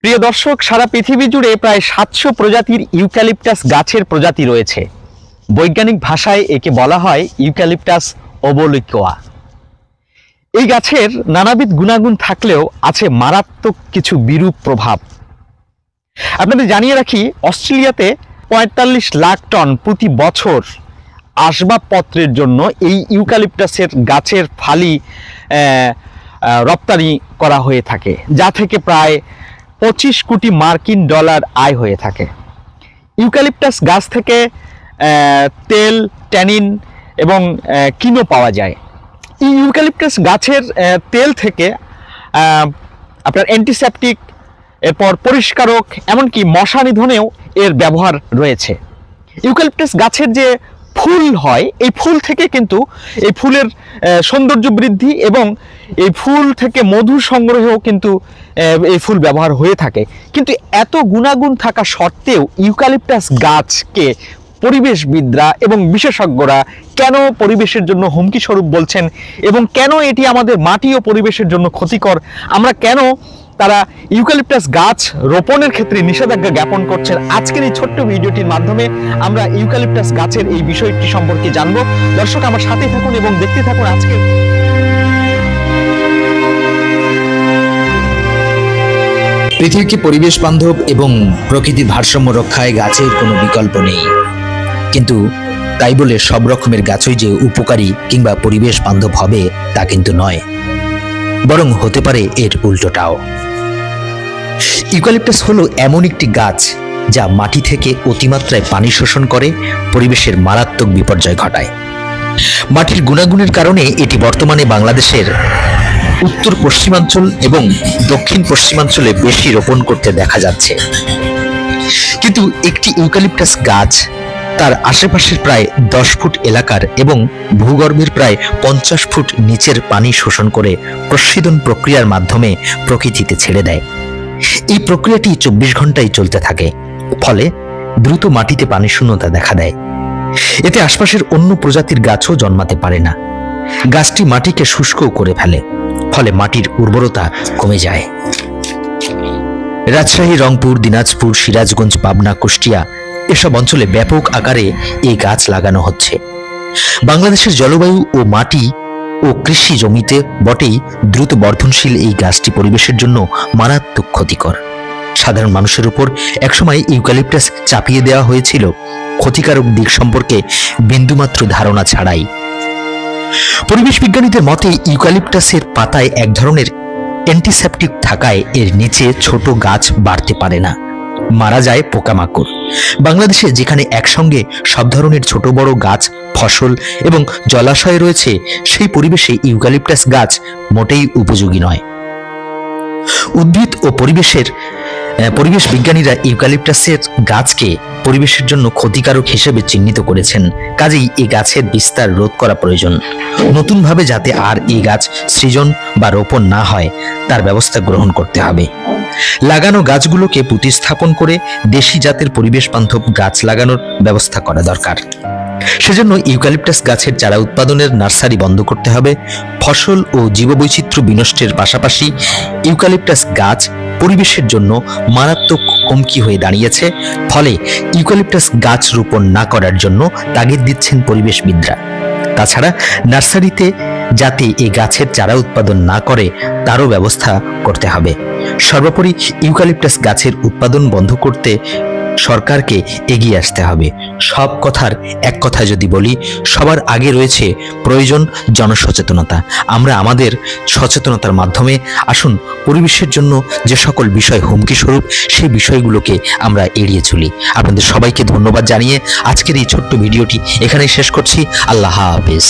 প্রিয় দর্শক, সারা পৃথিবী জুড়ে প্রায় 700 প্রজাতির ইউক্যালিপটাস গাছের প্রজাতি রয়েছে। বৈজ্ঞানিক ভাষায় একে বলা হয় ইউক্যালিপটাস ওবলিকোয়া। এই গাছের নানাবিধ গুণাগুণ থাকলেও আছে মারাত্মক কিছু বিরূপ প্রভাব। আপনাদের জানিয়ে রাখি, অস্ট্রেলিয়াতে 45 লাখ টন প্রতি বছর আসবাবপত্রের জন্য এই ইউক্যালিপটাসের গাছের ফালি রপ্তানি করা হয়ে থাকে, যা থেকে প্রায় 25 কোটি মার্কিন ডলার আয় হয়ে থাকে। ইউক্যালিপটাস গাছ থেকে তেল, ট্যানিন এবং কিনো পাওয়া যায়। এই ইউক্যালিপটাস গাছের তেল থেকে আপনার অ্যান্টিসেপটিক, এরপর পরিষ্কারক, এমনকি মশা নিধনেও এর ব্যবহার রয়েছে। ইউক্যালিপটাস গাছের যে ফুল হয়, এই ফুল থেকে কিন্তু এই ফুলের সৌন্দর্য বৃদ্ধি এবং এই ফুল থেকে মধু সংগ্রহেও কিন্তু এই ফুল ব্যবহার হয়ে থাকে। কিন্তু এত গুণাগুণ থাকা সত্ত্বেও ইউক্যালিপটাস গাছকে পরিবেশবিদরা এবং বিশেষজ্ঞরা কেন পরিবেশের জন্য হুমকি স্বরূপ বলছেন এবং কেন এটি আমাদের মাটি ও পরিবেশের জন্য ক্ষতিকর, আমরা কেন তারা ইউক্যালিপটাস গাছ রোপণের ক্ষেত্রে নিষেধাজ্ঞা জ্ঞাপন করছেন, আজকের এই ছোট্ট ভিডিওটির মাধ্যমে আমরা ইউক্যালিপটাস গাছের এই বিষয়টি সম্পর্কে জানব। দর্শক, আমার সাথে থাকুন এবং দেখতে থাকুন আজকের। পৃথিবীকে পরিবেশ বান্ধব এবং প্রকৃতির ভারসাম্য রক্ষায় গাছের কোনো বিকল্প নেই, কিন্তু তাই বলে সব রকমের গাছই যে উপকারী কিংবা পরিবেশ বান্ধব হবে তা কিন্তু নয়, বরং হতে পারে এর উল্টোটাও। ইউক্যালিপটাস হলো এমন একটি গাছ যা মাটি থেকে অতিমাত্রায় পানি শোষণ করে পরিবেশের মারাত্মক বিপর্যয় ঘটায়। মাটির গুণাগুণের কারণে এটি বর্তমানে বাংলাদেশের উত্তর পশ্চিমাঞ্চল এবং দক্ষিণ পশ্চিমাঞ্চলে বেশি রোপণ করতে দেখা যাচ্ছে। কিন্তু একটি ইউক্যালিপটাস গাছ তার আশেপাশের প্রায় 10 ফুট এলাকার এবং ভূগর্ভের প্রায় 50 ফুট নিচের পানি শোষণ করে প্রশোধন প্রক্রিয়ার মাধ্যমে প্রকৃতিতে ছেড়ে দেয়। এই প্রক্রিয়াটি 24 ঘন্টায় চলতে থাকে, ফলে দ্রুত মাটিতে পানি শূন্যতা দেখা দেয়। এতে আশপাশের অন্য প্রজাতির গাছও জন্মাতে পারে না। গাছটি মাটিকে শুষ্কও করে ফেলে, ফলে মাটির উর্বরতা কমে যায়। রাজশাহী, রংপুর, দিনাজপুর, সিরাজগঞ্জ, পাবনা, কুষ্টিয়া এসব অঞ্চলে ব্যাপক আকারে এই গাছ লাগানো হচ্ছে। বাংলাদেশের জলবায়ু ও মাটি ও কৃষি জমিতে বটেই দ্রুত বর্ধনশীল এই গাছটি পরিবেশের জন্য মারাত্মক ক্ষতিকর। সাধারণ মানুষের উপর একসময় ইউক্যালিপটাস চাপিয়ে দেওয়া হয়েছিল ক্ষতিকারক দিক সম্পর্কে বিন্দুমাত্র ধারণা ছাড়াই। পরিবেশ বিজ্ঞানীদের মতে ইউক্যালিপটাসের পাতায় এক ধরনের অ্যান্টিসেপটিক থাকায় এর নিচে ছোট গাছ বাড়তে পারে না, মারা যায় পোকামাকড়। বাংলাদেশে যেখানে একসঙ্গে সব ধরনের ছোট বড় গাছ, ফসল এবং জলাশয় রয়েছে, সেই পরিবেশে ইউক্যালিপটাস গাছ মোটেই উপযোগী নয়। উদ্ভিদ ও পরিবেশ বিজ্ঞানীরা ইউক্যালিপটাসের গাছকে পরিবেশের জন্য ক্ষতিকারক হিসেবে চিহ্নিত করেছেন। কাজেই এই গাছের বিস্তার রোধ করা প্রয়োজন। নতুনভাবে যাতে আর এই গাছ সৃজন বা রোপণ না হয় তার ব্যবস্থা গ্রহণ করতে হবে। লাগানো গাছগুলোকে প্রতিস্থাপন করে দেশি জাতের পরিবেশ বান্ধব গাছ লাগানোর ব্যবস্থা করা দরকার। সেজন্য ইউক্যালিপটাস গাছের চারা উৎপাদনের নার্সারি বন্ধ করতে হবে। ফসল ও জীববৈচিত্র্য বিনষ্টের পাশাপাশি ইউক্যালিপটাস গাছ পরিবেশের জন্য মারাত্মক হুমকি হয়ে দাঁড়িয়েছে, ফলে ইউক্যালিপটাস গাছ রোপণ না করার জন্য তাগিদ দিচ্ছেন পরিবেশবিদরা। তাছাড়া নার্সারিতে যাতে এই গাছের চারা উৎপাদন না করে তারও ব্যবস্থা করতে হবে। সর্বোপরি ইউক্যালিপটাস গাছের উৎপাদন বন্ধ করতে সরকারকে এগিয়ে আসতে হবে। সব কথার এক কথা যদি বলি, সবার আগে রয়েছে প্রয়োজন জনসচেতনতা। আমরা আমাদের সচেতনতার মাধ্যমে আসুন পরিবেশের জন্য যে সকল বিষয় হুমকি স্বরূপ সেই বিষয়গুলোকে আমরা এড়িয়ে চলি। আপনাদের সবাইকে ধন্যবাদ জানিয়ে আজকের এই ছোট্ট ভিডিওটি এখানেই শেষ করছি। আল্লাহ হাফেজ।